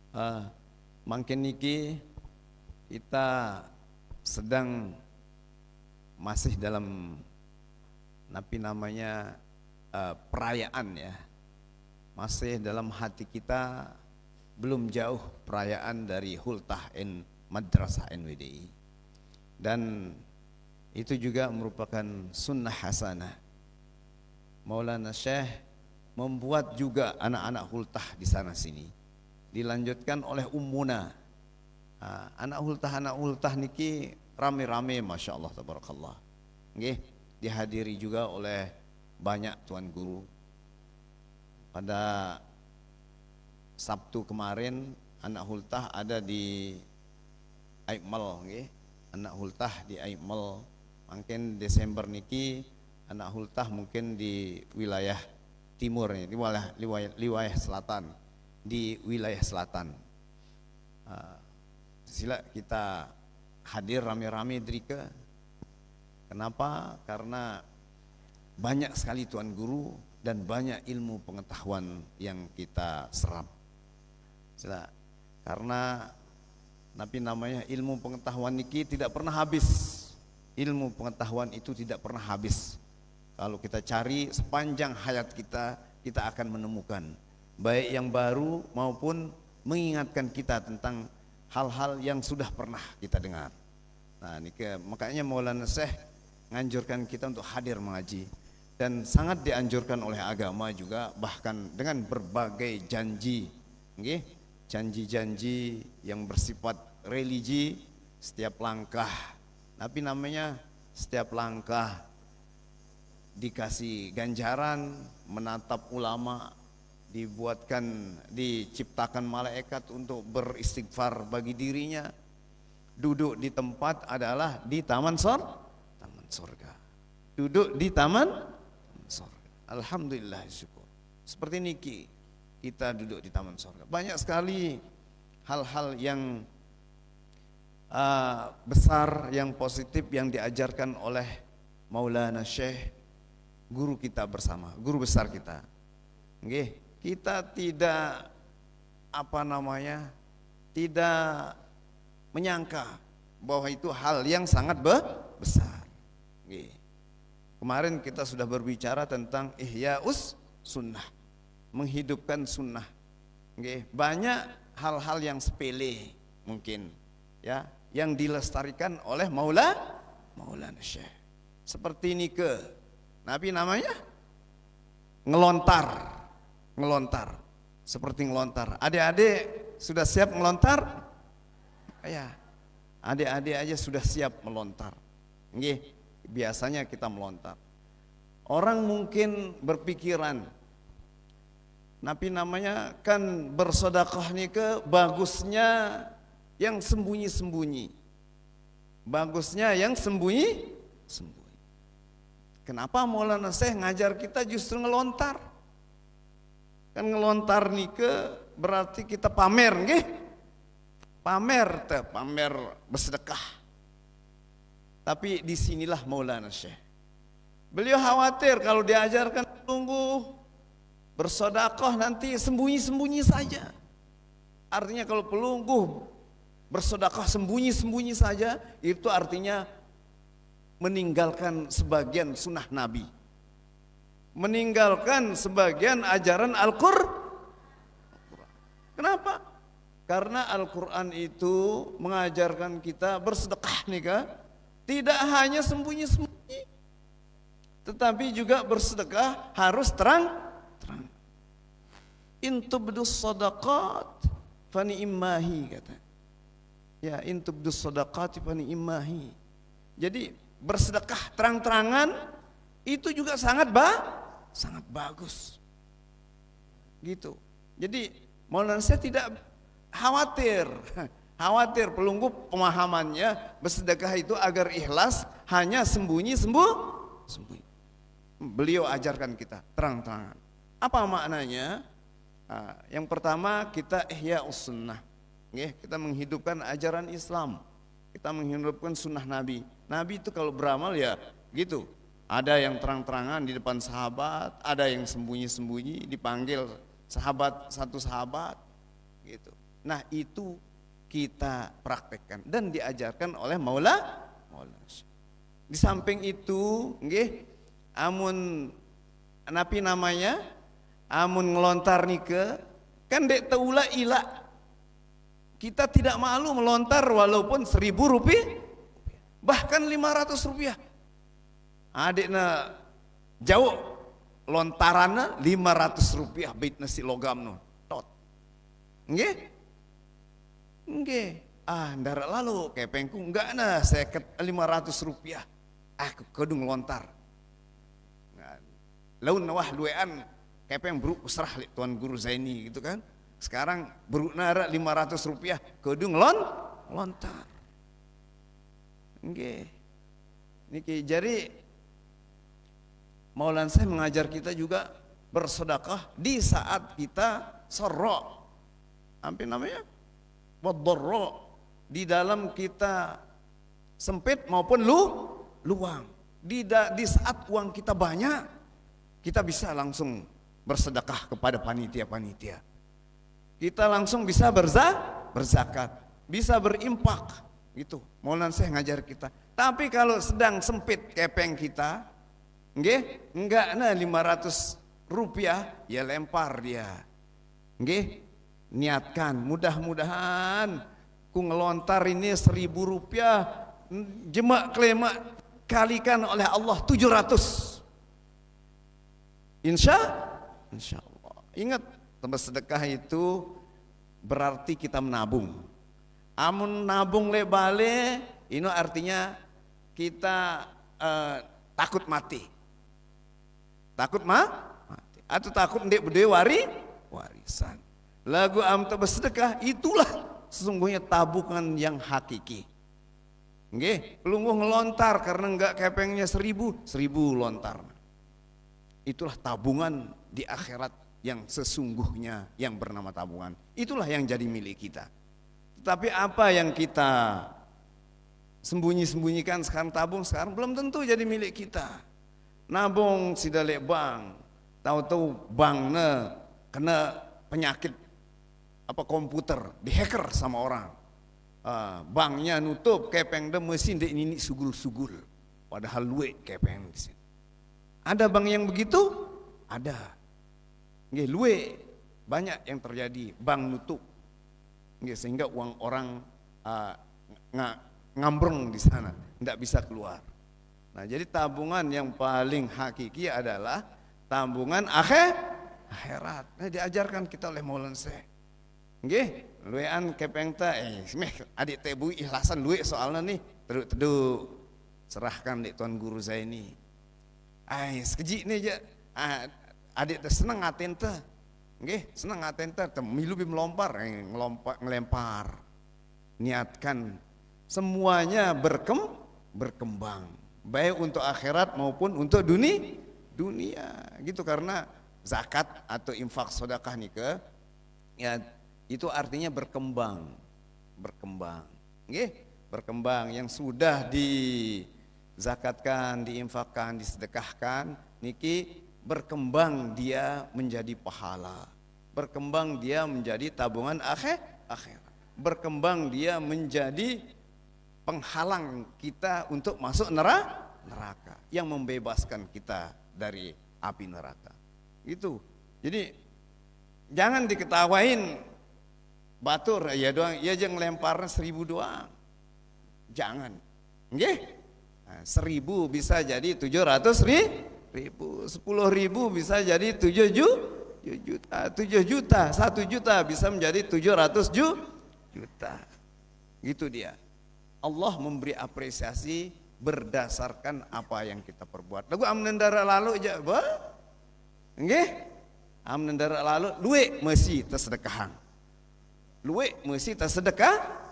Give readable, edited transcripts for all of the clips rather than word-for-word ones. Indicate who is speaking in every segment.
Speaker 1: Uh, Mangken niki kita sedang masih dalam namanya perayaan ya. Masih dalam hati kita belum jauh perayaan dari Hultah Madrasah NWDI. Dan itu juga merupakan sunnah hasanah. Maulana Syekh membuat juga anak-anak Hultah di sana sini. Dilanjutkan oleh Ummuna. Anak hultah niki rame-rame, masya Allah tabarakallah. Nggih, dihadiri juga oleh banyak tuan guru. Pada Sabtu kemarin anak hultah ada di Aibmal, nggih. Anak hultah di Aibmal. Mungkin Desember niki anak hultah mungkin di wilayah timur, di wilayah selatan. Di wilayah selatan. Sila kita hadir rame-rame Drika. Kenapa? Karena banyak sekali tuan guru dan banyak ilmu pengetahuan yang kita serap. Sila, karena namanya ilmu pengetahuan niki tidak pernah habis. Ilmu pengetahuan itu tidak pernah habis. Kalau kita cari sepanjang hayat kita, kita akan menemukan baik yang baru maupun mengingatkan kita tentang hal-hal yang sudah pernah kita dengar. Nah, makanya Maulana Syekh menganjurkan kita untuk hadir mengaji, dan sangat dianjurkan oleh agama juga, bahkan dengan berbagai janji, janji-janji yang bersifat religi. Setiap langkah, tapi namanya setiap langkah dikasih ganjaran, menatap ulama, diciptakan malaikat untuk beristighfar bagi dirinya. Duduk di tempat adalah di taman surga. Duduk di taman surga. Alhamdulillah, syukur. Seperti niki kita duduk di taman surga. Banyak sekali hal-hal yang besar, yang positif yang diajarkan oleh Maulana Syekh, guru kita bersama, guru besar kita. Nggih. Kita tidak tidak menyangka bahwa itu hal yang sangat besar. Kemarin kita sudah berbicara tentang ihya'us sunnah, menghidupkan sunnah. Banyak hal-hal yang sepele mungkin ya, yang dilestarikan oleh Maulana Syekh. Seperti nike, Nabi namanya ngelontar, seperti ngelontar. Adik-adik sudah siap ngelontar? Ya, adik-adik aja sudah siap melontar. Nggih, biasanya kita melontar. Orang mungkin berpikiran, Nabi namanya kan bersedekah nike bagusnya yang sembunyi-sembunyi. Bagusnya yang sembunyi. Kenapa Maulana Syekh ngajar kita justru ngelontar? Kan ngelontar nike berarti kita pamer, nggih? Pamer bersedekah. Tapi disinilah Maulana Syekh. Beliau khawatir kalau diajarkan tunggu bersedekah nanti sembunyi-sembunyi saja. Artinya kalau pelungguh bersedekah sembunyi-sembunyi saja, itu artinya meninggalkan sebagian sunnah Nabi, meninggalkan sebagian ajaran Al-Qur'an. Kenapa? Karena Al-Quran itu mengajarkan kita bersedekah nih, tidak hanya sembunyi-sembunyi, tetapi juga bersedekah harus terang. Intubdus sadaqat fani immahi, kata. Ya, intubdus sadaqat fani immahi. Jadi bersedekah terang-terangan itu juga sangat bagus. Gitu. Jadi Maulana Syekh tidak khawatir pelungguh pemahamannya bersedekah itu agar ikhlas, hanya sembunyi. Beliau ajarkan kita terang-terangan. Apa maknanya? Yang pertama, kita ihya'us sunnah. Kita menghidupkan ajaran Islam, kita menghidupkan sunnah Nabi. Nabi itu kalau beramal ya gitu. Ada yang terang-terangan di depan sahabat, ada yang sembunyi-sembunyi dipanggil satu sahabat gitu. Nah itu kita praktekkan dan diajarkan oleh Maula. Di samping itu, nggih, amun napi namanya, amun ngelontar nike, kan dek teula ila. Kita tidak malu melontar walaupun 1.000 rupiah, bahkan 500 rupiah. Adikna jauh lontarannya 500 rupiah bait nasi logam no. Tot. Nggih? Nggih. Ndara lalu kepengku enggak nah 500 rupiah. Kudu ngelontar. Laun wah luean kepeng bru usrah li Tuan Guru Zaini gitu kan. Sekarang bru nara 500 rupiah kudu ngelontar. Nggih. Niki jadi Maulana saya mengajar kita juga bersedekah di saat kita serok. Apa namanya? Waddarra, di dalam kita sempit maupun luang. Di saat uang kita banyak, kita bisa langsung bersedekah kepada panitia-panitia. Kita langsung bisa berzakat, bisa berimpak gitu. Maulana saya ngajar kita. Tapi kalau sedang sempit kepeng kita, nggih, enggak nah 500 rupiah ya lempar dia. Nggih, niatkan mudah-mudahan ku ngelontar ini 1.000 rupiah jemak kelema kalikan oleh Allah 700. Insya Allah. Ingat, bersedekah itu berarti kita menabung. Amun nabung le bale, ini artinya kita takut mati. Takut mati. Atau takut ndek bede warisan. Lagu amta bersedekah itulah sesungguhnya tabungan yang hakiki. Nggih, pelungguh ngelontar karena enggak kepengnya 1.000 lontar. Itulah tabungan di akhirat yang sesungguhnya yang bernama tabungan. Itulah yang jadi milik kita. Tetapi apa yang kita sembunyi-sembunyikan sekarang tabung sekarang belum tentu jadi milik kita. Nabung sidalek bank, tahu-tahu banknya kena penyakit komputer dihacker sama orang. Banknya nutup, kepeng de mesin dek ini sugul-sugul. Padahal luwe kepeng di sini. Ada bank yang begitu? Ada. Nggih, luwe banyak yang terjadi, bank nutup. Nggih, sehingga uang orang ngambreng di sana, tidak bisa keluar. Nah, jadi tabungan yang paling hakiki adalah tabungan akhirat. Nah, diajarkan kita oleh Maulana Syekh. Nggih, luean kepeng ta adik tebu ikhlasan luwe soalnya nih, tedu serahkan di Tuan Guru Zaini. Sekeji nih aja. Adik teh seneng ngaten teh. Nggih, seneng ngaten teh milu bim melempar, ngelempar. Niatkan semuanya berkembang, baik untuk akhirat maupun untuk dunia gitu, karena zakat atau infak sedekah nikah ya itu artinya berkembang, nggih, berkembang. Yang sudah dizakatkan, diinfakkan, disedekahkan niki berkembang dia menjadi pahala, berkembang dia menjadi tabungan akhirat, berkembang dia menjadi penghalang kita untuk masuk neraka, yang membebaskan kita dari api neraka. Itu. Jadi jangan diketawain batur ya doang, ya jangan lemparnya 1.000 doang. Jangan. Nggih? 1.000 bisa jadi 700.000, 10.000 bisa jadi 7 juta, 1 juta bisa menjadi 700 juta. Gitu dia. Allah memberi apresiasi berdasarkan apa yang kita perbuat. Lagu amnendara lalu aja, nggih? Amnendara lalu luwe mesti tersedekahan. Luwe mesti tersedekah.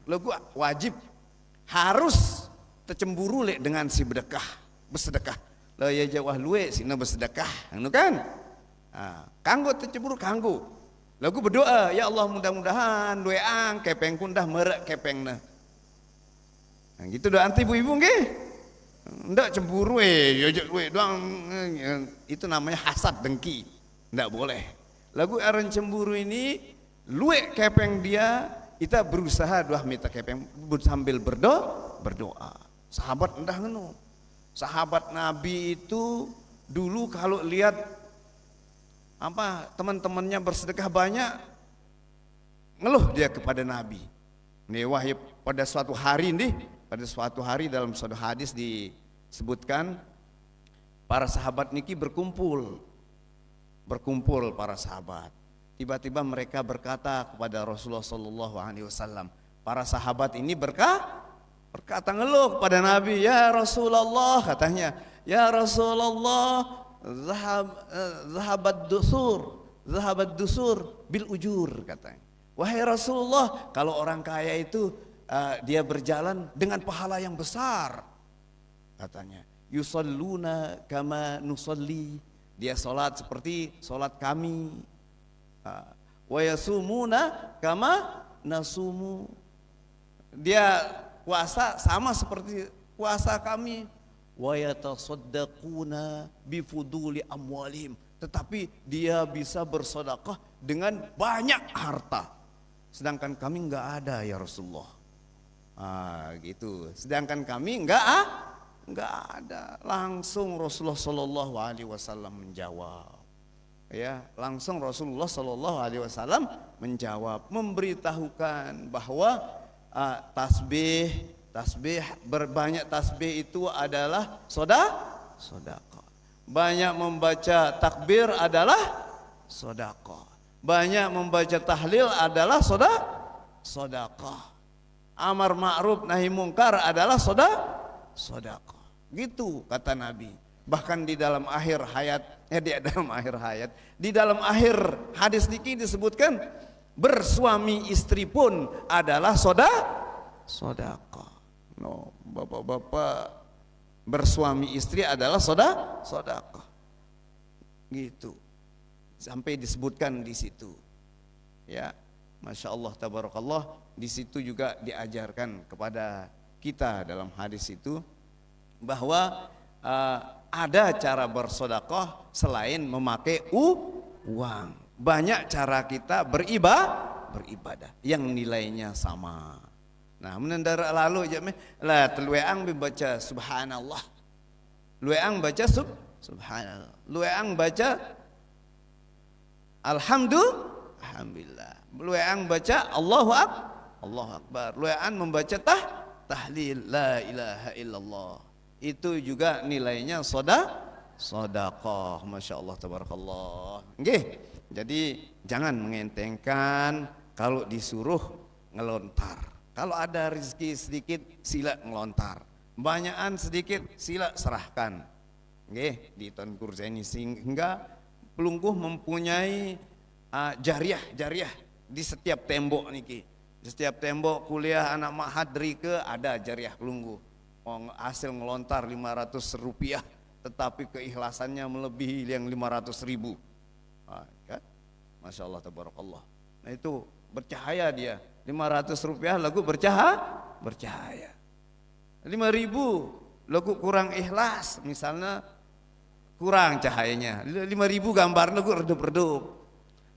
Speaker 1: Lagu wajib harus tercemburu lek dengan si bersedekah. Lah ya jawah luwe sina bersedekah, anu kan? Kanggo tercemburu kanggo. Lagu berdoa, ya Allah mudah-mudahan lueang kepeng kundah merek kepengna. Nah, gitu doa anti ibu-ibu nggih. Ndak cemburu doang, itu namanya hasad, dengki. Ndak boleh. Lagu aran cemburu ini luwe kepeng dia, kita berusaha dua mita kepeng sambil berdoa. Sahabat endah ngenu. Sahabat Nabi itu dulu kalau lihat teman-temannya bersedekah banyak, ngeluh dia kepada Nabi. Wahyu pada suatu hari dalam suatu hadis disebutkan para sahabat niki berkumpul para sahabat. Tiba-tiba mereka berkata kepada Rasulullah Sallallahu Alaihi Wasallam. Para sahabat ini berkata ngeluh kepada Nabi, ya Rasulullah, katanya, ya Rasulullah, zahabat dusur bil ujur, katanya. Wahai Rasulullah, kalau orang kaya itu dia berjalan dengan pahala yang besar, katanya. Yusalluna kama nusalli, dia sholat seperti sholat kami. Wa yasumuna kama nasumu, dia puasa sama seperti puasa kami. Wa yatasaddaquna bifuduli amwalihim, tetapi dia bisa bersedekah dengan banyak harta, sedangkan kami enggak ada ya Rasulullah. Gitu. Sedangkan kami enggak ada. Langsung Rasulullah Sallallahu Alaihi Wasallam menjawab. Ya, langsung Rasulullah Sallallahu Alaihi Wasallam menjawab, memberitahukan bahwa berbanyak tasbih itu adalah sedekah. Banyak membaca takbir adalah sedekah. Banyak membaca tahlil adalah sedekah. Amar ma'ruf nahi mungkar adalah sedekah. Gitu kata Nabi. Bahkan di dalam akhir hadis niki disebutkan bersuami istri pun adalah sedekah. No, bapak-bapak, bersuami istri adalah sedekah. Gitu. Sampai disebutkan di situ. Ya, Masya Allah tabarakallah, di situ juga diajarkan kepada kita dalam hadis itu bahwa ada cara bersedekah selain memakai uang. Banyak cara kita beribadah yang nilainya sama. Nah, menendara lalu aja lah telueang baca subhanallah. Lueang baca subhanallah. Lueang baca alhamdulillah. Lueang baca Allahu akbar. Lueang membaca tahlil la ilaha illallah. Itu juga nilainya sedekah. Masya Allah tabarakallah. Nggih. Jadi jangan mengentengkan kalau disuruh ngelontar. Kalau ada rezeki sedikit sila ngelontar. Banyakan sedikit sila serahkan. Nggih, di Tuan Kurzaini sehingga pelungguh mempunyai jariah di setiap tembok niki. Di setiap tembok kuliah anak mahadri ke ada jariah pelungguh. Hasil ngelontar 500 rupiah, tetapi keikhlasannya melebihi yang 500.000. Kan? Masya Allah tabarakallah. Nah itu bercahaya dia. 500 rupiah lagu bercahaya. 5.000 lagu kurang ikhlas, misalnya kurang cahayanya. 5.000 gambar lagu redup-redup.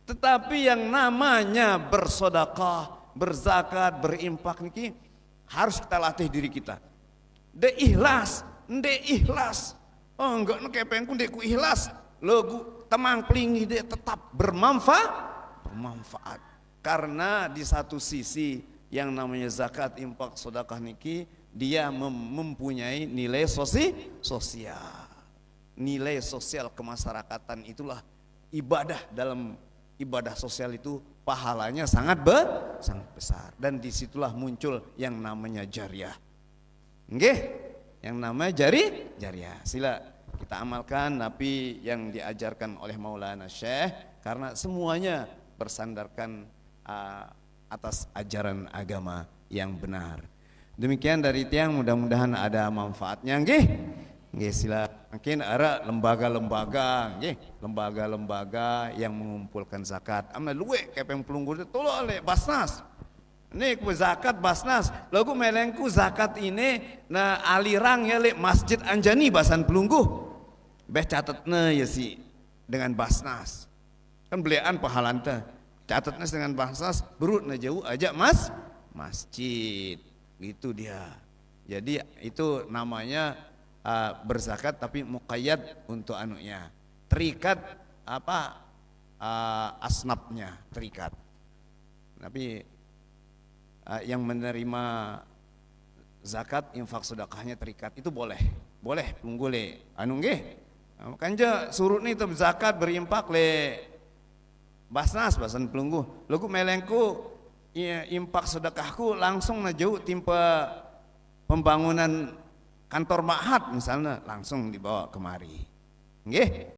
Speaker 1: Tetapi yang namanya bersedekah, berzakat, berimpak niki harus kita latih diri kita. De ikhlas. Oh enggak kepengku dek ku ikhlas. Lagu temang pelingi dia tetap bermanfaat. Karena di satu sisi yang namanya zakat, infak, sedekah niki dia mempunyai nilai sosial. Nilai sosial kemasyarakatan, itulah ibadah. Dalam ibadah sosial itu pahalanya sangat besar, dan disitulah muncul yang namanya jariah. Nggih, yang namanya jariah. Sila kita amalkan tapi yang diajarkan oleh Maulana Syekh, karena semuanya bersandarkan atas ajaran agama yang benar. Demikian dari tiang, mudah-mudahan ada manfaatnya. Nggih. Nggih, sila mungkin ada lembaga-lembaga, nggih, lembaga-lembaga yang mengumpulkan zakat. Amna luwe kepeng pelunggur tolo oleh Basnas. Nih ku zakat Basnas, lagu melengku zakat ini na alirang ya le Masjid Anjani Basan Pelungguh. Beh catatna ya si dengan Basnas. Kan belian pahalanta. catatnya dengan bahasa berut na jauh ajak masjid gitu dia. Jadi itu namanya berzakat tapi muqayyad untuk anunya, terikat apa asnafnya terikat. Tapi yang menerima zakat infak sedekahnya terikat itu boleh punggule anu nggih kanja surut nih tuh zakat berimpak le basnas basan pelungguh lugu melengku impak sedekahku langsung na jauh timpa pembangunan kantor ma'had misalnya langsung dibawa kemari nggih.